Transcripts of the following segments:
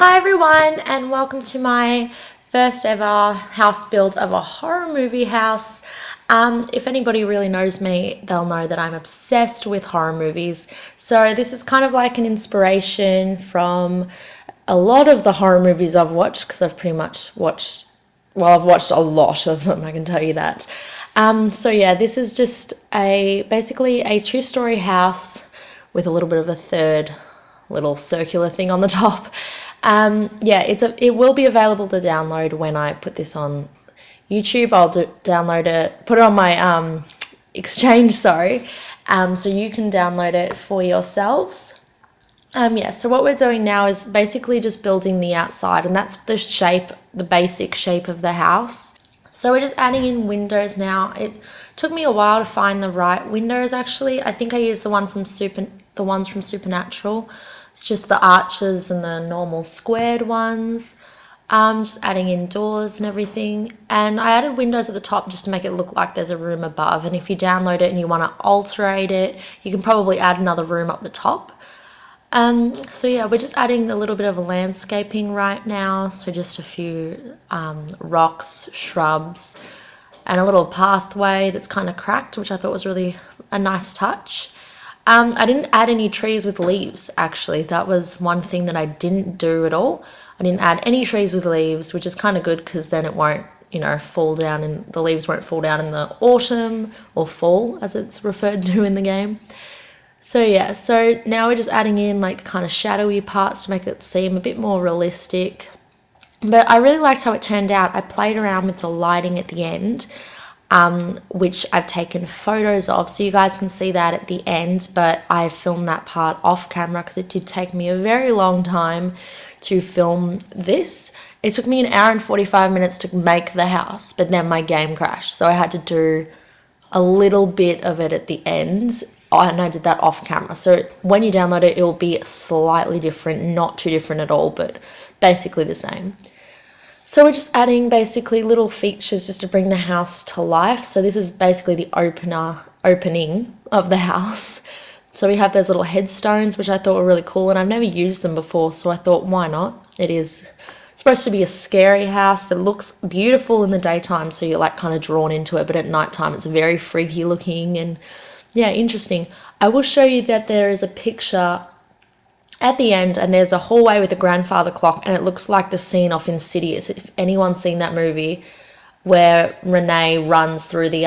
Hi everyone, and welcome to my first ever house build of a horror movie house. If anybody really knows me, they'll know that I'm obsessed with horror movies. So this is kind of like an inspiration from a lot of the horror movies I've watched, because I've pretty much watched, well, I've watched a lot of them, I can tell you that. So yeah, this is just basically a two-story house with a little bit of a third little circular thing on the top. Yeah, it will be available to download when I put this on YouTube. I'll download it, put it on my Exchange, sorry, so you can download it for yourselves. Yeah, so what we're doing now is basically just building the outside, and that's the basic shape of the house. So we're just adding in windows now. It took me a while to find the right windows, actually. I think I used the ones from Supernatural. It's just the arches and the normal squared ones. Just adding in doors and everything. And I added windows at the top just to make it look like there's a room above. And if you download it and you want to alterate it, you can probably add another room up the top. So yeah, we're just adding a little bit of landscaping right now. So just a few rocks, shrubs, and a little pathway that's kind of cracked, which I thought was really a nice touch. I didn't add any trees with leaves, actually. That was one thing that I didn't do at all. I didn't add any trees with leaves, which is kind of good because then it won't, fall down, and the leaves won't fall down in the autumn or fall, as it's referred to in the game. So yeah, so now we're just adding in like the kind of shadowy parts to make it seem a bit more realistic. But I really liked how it turned out. I played around with the lighting at the end, which I've taken photos of, so you guys can see that at the end, but I filmed that part off camera because it did take me a very long time to film this. It took me 1 hour and 45 minutes to make the house, but then my game crashed, so I had to do a little bit of it at the end, and I did that off camera. So when you download it, it will be slightly different, not too different at all, but basically the same. So we're just adding basically little features just to bring the house to life. So this is basically the opening of the house. So we have those little headstones, which I thought were really cool, and I've never used them before, so I thought, why not? It is supposed to be a scary house that looks beautiful in the daytime, so you're like kind of drawn into it, but at nighttime it's very freaky looking and yeah, interesting. I will show you that there is a picture at the end, and there's a hallway with a grandfather clock, and it looks like the scene off Insidious. If anyone's seen that movie where Renee runs through the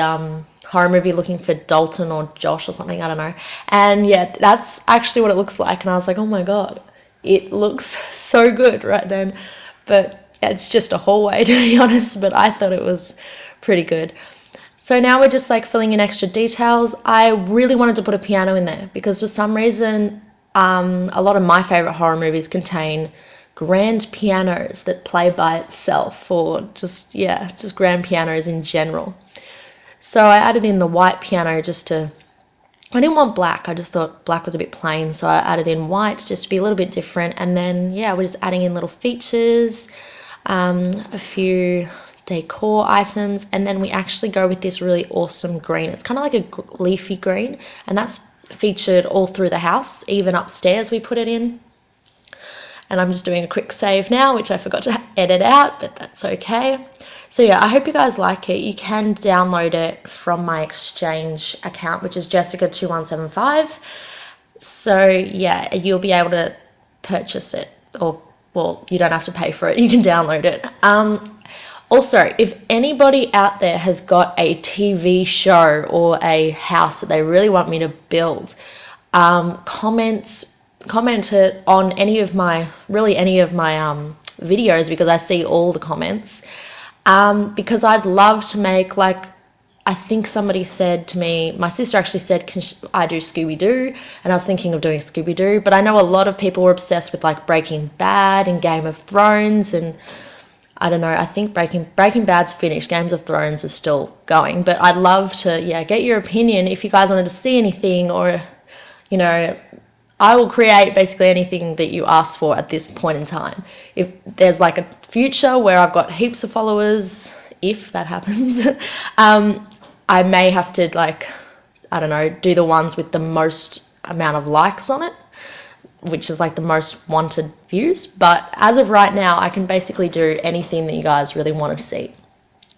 horror movie looking for Dalton or Josh or something, I don't know. And yeah, that's actually what it looks like. And I was like, oh my God, it looks so good right then. But yeah, it's just a hallway, to be honest, but I thought it was pretty good. So now we're just like filling in extra details. I really wanted to put a piano in there because for some reason, a lot of my favorite horror movies contain grand pianos that play by itself, or just grand pianos in general. So I added in the white piano I didn't want black. I just thought black was a bit plain, so I added in white just to be a little bit different. And then yeah, we're just adding in little features, a few decor items, and then we actually go with this really awesome green. It's kind of like a leafy green, and that's featured all through the house, even upstairs we put it in. And I'm just doing a quick save now, which I forgot to edit out, but that's okay. So yeah, I hope you guys like it. You can download it from my Exchange account, which is Jessica2175. So yeah, you'll be able to purchase it, or well, you don't have to pay for it, you can download it. Also, if anybody out there has got a TV show or a house that they really want me to build, comment it on any of my videos, because I see all the comments. Because I'd love to make, like, I think somebody said to me, my sister actually said, I do Scooby-Doo? And I was thinking of doing Scooby-Doo, but I know a lot of people were obsessed with like Breaking Bad and Game of Thrones, and I don't know, I think Breaking Bad's finished, Games of Thrones is still going, but I'd love to, get your opinion if you guys wanted to see anything, or, I will create basically anything that you ask for at this point in time. If there's like a future where I've got heaps of followers, if that happens, I may have to, like, I don't know, do the ones with the most amount of likes on it. which is like the most wanted views. But as of right now, I can basically do anything that you guys really want to see.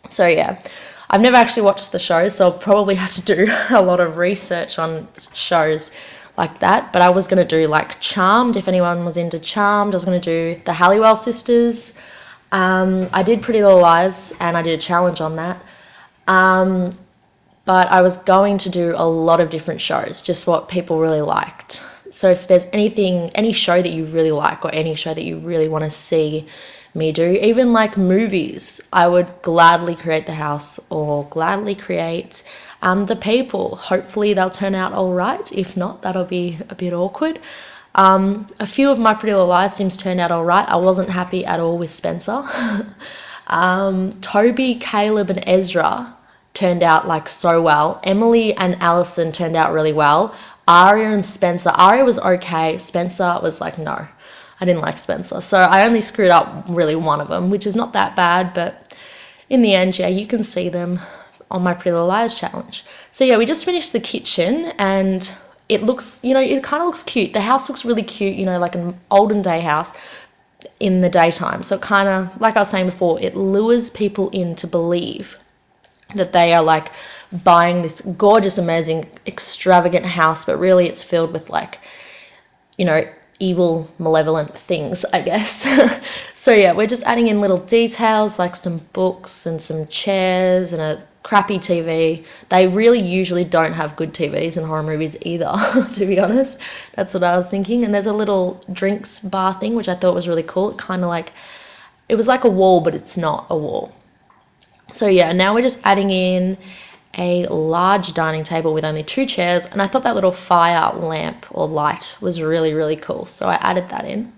So yeah, I've never actually watched the show, so I'll probably have to do a lot of research on shows like that. But I was going to do like Charmed, if anyone was into Charmed. I was going to do the Halliwell sisters. I did Pretty Little Lies, and I did a challenge on that. But I was going to do a lot of different shows, just what people really liked. So if there's any show that you really like, or any show that you really want to see me do, even like movies, I would gladly create the house or gladly create the people. Hopefully they'll turn out all right. If not, that'll be a bit awkward. A few of my Pretty Little Lies sims turned out all right. I wasn't happy at all with Spencer. Toby, Caleb, and Ezra turned out like so well. Emily and Allison turned out really well. Aria and Spencer. Aria was okay. Spencer was like, no, I didn't like Spencer. So I only screwed up really one of them, which is not that bad. But in the end, yeah, you can see them on my Pretty Little Lies challenge. So yeah, we just finished the kitchen, and it looks, it kind of looks cute. The house looks really cute, like an olden day house in the daytime. So it kind of, like I was saying before, it lures people in to believe that they are like buying this gorgeous, amazing, extravagant house, but really it's filled with like, evil, malevolent things, I guess. So yeah, we're just adding in little details like some books and some chairs and a crappy TV. They really usually don't have good TVs in horror movies either, to be honest. That's what I was thinking. And there's a little drinks bar thing, which I thought was really cool. It was like a wall, but it's not a wall. So yeah, now we're just adding in a large dining table with only 2 chairs, and I thought that little fire lamp or light was really, really cool. So I added that in.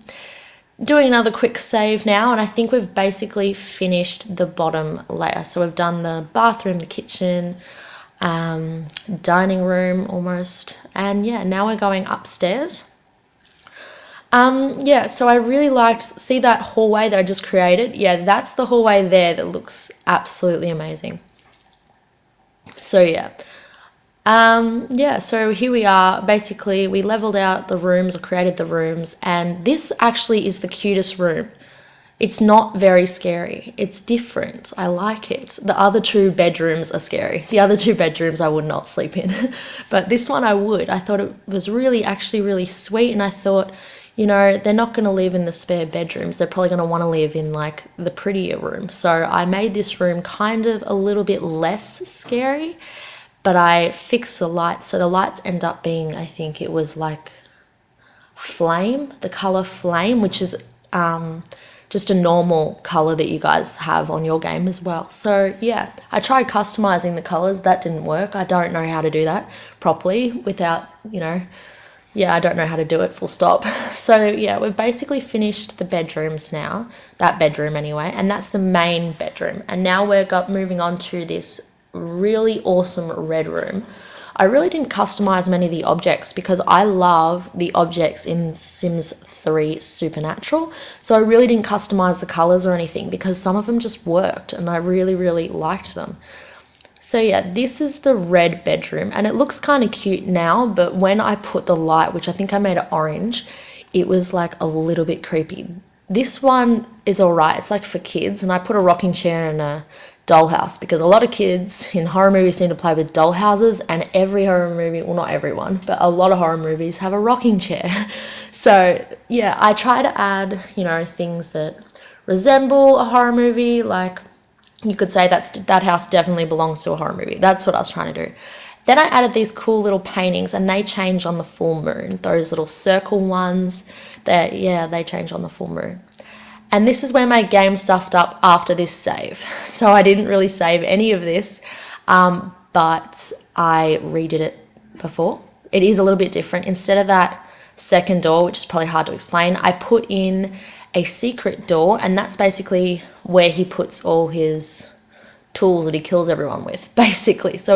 Doing another quick save now, and I think we've basically finished the bottom layer. So we've done the bathroom, the kitchen, dining room almost, and yeah, now we're going upstairs. Yeah, so I really see that hallway that I just created? Yeah, that's the hallway there that looks absolutely amazing. So yeah. So here we are. Basically, we leveled out the rooms or created the rooms, and this actually is the cutest room. It's not very scary. It's different. I like it. The other 2 bedrooms are scary. The other 2 bedrooms I would not sleep in, but this one I would. I thought it was actually really sweet, and I thought, they're not going to live in the spare bedrooms. They're probably going to want to live in like the prettier room. So I made this room kind of a little bit less scary, but I fixed the lights. So the lights end up being, I think it was like flame, the color flame, which is just a normal color that you guys have on your game as well. So yeah, I tried customizing the colors. That didn't work. I don't know how to do that properly without, I don't know how to do it, full stop. So yeah, we've basically finished the bedrooms now, that bedroom anyway, and that's the main bedroom. And now we're moving on to this really awesome red room. I really didn't customize many of the objects because I love the objects in Sims 3 Supernatural. So I really didn't customize the colors or anything because some of them just worked and I really, really liked them. So yeah, this is the red bedroom, and it looks kind of cute now, but when I put the light, which I think I made it orange, it was like a little bit creepy. This one is all right. It's like for kids, and I put a rocking chair and a dollhouse because a lot of kids in horror movies seem to play with dollhouses, and every horror movie, well, not everyone, but a lot of horror movies have a rocking chair. So yeah, I try to add, things that resemble a horror movie, like you could say that house definitely belongs to a horror movie. That's what I was trying to do. Then I added these cool little paintings, and they change on the full moon. Those little circle ones, they change on the full moon. And this is where my game stuffed up after this save. So I didn't really save any of this, but I redid it before. It is a little bit different. Instead of that second door, which is probably hard to explain, I put in a secret door, and that's basically where he puts all his tools that he kills everyone with, basically. So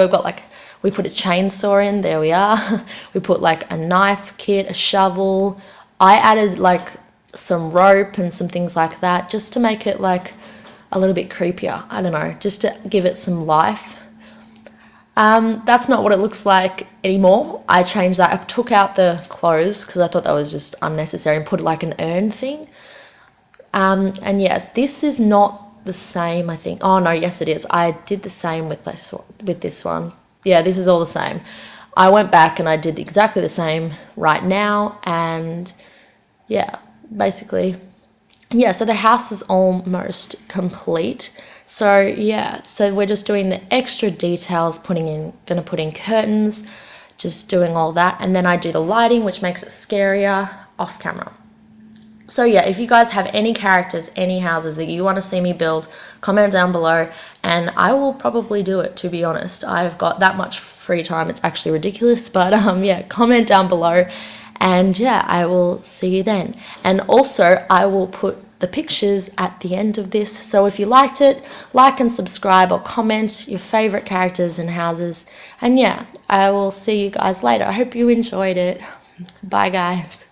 we put a chainsaw in, there we are. We put like a knife kit, a shovel. I added like some rope and some things like that just to make it like a little bit creepier. I don't know, just to give it some life. That's not what it looks like anymore. I changed that. I took out the clothes because I thought that was just unnecessary and put like an urn thing. And yeah, this is not the same, I think. Oh no, yes it is. I did the same with this one. Yeah, this is all the same. I went back and I did exactly the same right now, and yeah, basically, yeah, so the house is almost complete. So yeah, so we're just doing the extra details, gonna put in curtains, just doing all that, and then I do the lighting, which makes it scarier off camera. So yeah, if you guys have any characters, any houses that you want to see me build, comment down below and I will probably do it, to be honest. I've got that much free time, it's actually ridiculous, but yeah, comment down below and yeah, I will see you then. And also, I will put the pictures at the end of this, so if you liked it, like and subscribe or comment your favorite characters and houses. And yeah, I will see you guys later. I hope you enjoyed it. Bye guys.